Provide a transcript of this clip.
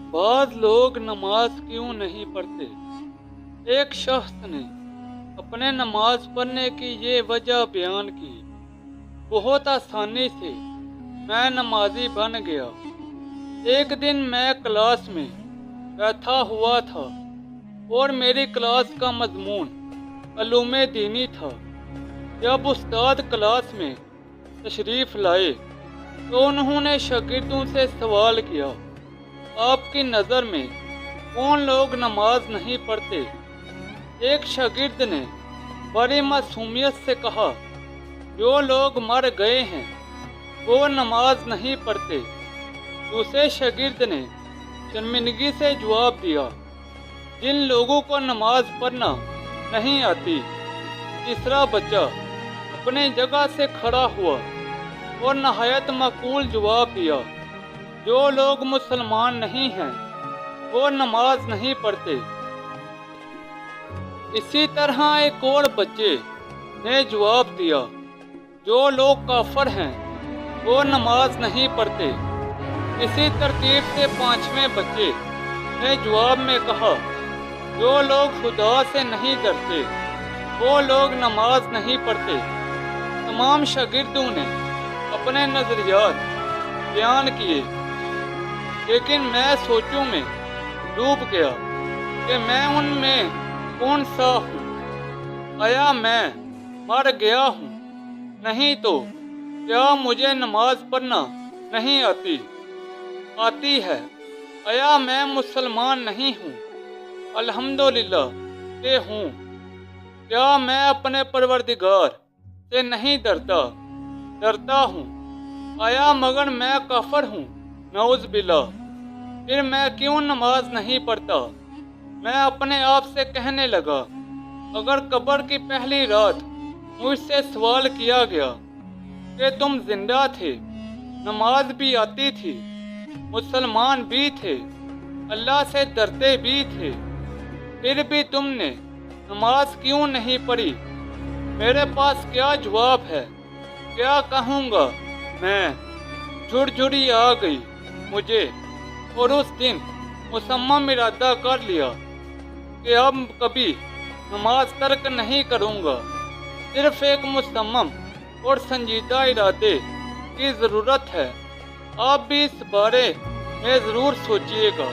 بعض लोग नमाज क्यों नहीं पढ़ते। एक शख्स ने अपने नमाज पढ़ने की ये वजह बयान की। बहुत आसानी से मैं नमाजी बन गया। एक दिन मैं क्लास में बैठा हुआ था और मेरी क्लास का मजमून अलूम दीनी था। जब उस्ताद क्लास में तशरीफ़ लाए तो उन्होंने शागिर्दों से सवाल किया, आपकी नज़र में कौन लोग नमाज नहीं पढ़ते। एक शागिर्द ने बड़ी मासूमियत से कहा, जो लोग मर गए हैं वो नमाज नहीं पढ़ते। दूसरे शागिर्द ने शर्मिंदगी से जवाब दिया, जिन लोगों को नमाज पढ़ना नहीं आती। तीसरा बच्चा अपनी जगह से खड़ा हुआ और नहायत माकूल जवाब दिया, जो लोग मुसलमान नहीं हैं वो नमाज नहीं पढ़ते। इसी तरह एक और बच्चे ने जवाब दिया, जो लोग काफिर हैं वो नमाज नहीं पढ़ते। इसी तरतीब से पांचवें बच्चे ने जवाब में कहा, जो लोग खुदा से नहीं डरते वो लोग नमाज नहीं पढ़ते। तमाम शागिर्दों ने अपने नज़रियात बयान किए, लेकिन मैं सोचों में डूब गया कि मैं उनमें कौन सा हूँ। आया मैं मर गया हूँ? नहीं तो क्या मुझे नमाज पढ़ना नहीं आती? आती है। आया मैं मुसलमान नहीं हूँ? अल्हम्दुलिल्लाह के हूँ। क्या मैं अपने परवरदिगार से नहीं डरता हूँ? आया मगर मैं काफिर हूँ? नऊज़ बिल्लाह। फिर मैं क्यों नमाज नहीं पढ़ता? मैं अपने आप से कहने लगा, अगर कब्र की पहली रात मुझसे सवाल किया गया कि तुम जिंदा थे, नमाज भी आती थी, मुसलमान भी थे, अल्लाह से डरते भी थे, फिर भी तुमने नमाज क्यों नहीं पढ़ी? मेरे पास क्या जवाब है? क्या कहूँगा मैं? झुरझुरी आ गई मुझे और उस दिन मुसम्मम इरादा कर लिया कि अब कभी नमाज तर्क नहीं करूँगा। सिर्फ एक मुसम्मम और संजीदा इरादे की ज़रूरत है। आप भी इस बारे में ज़रूर सोचिएगा।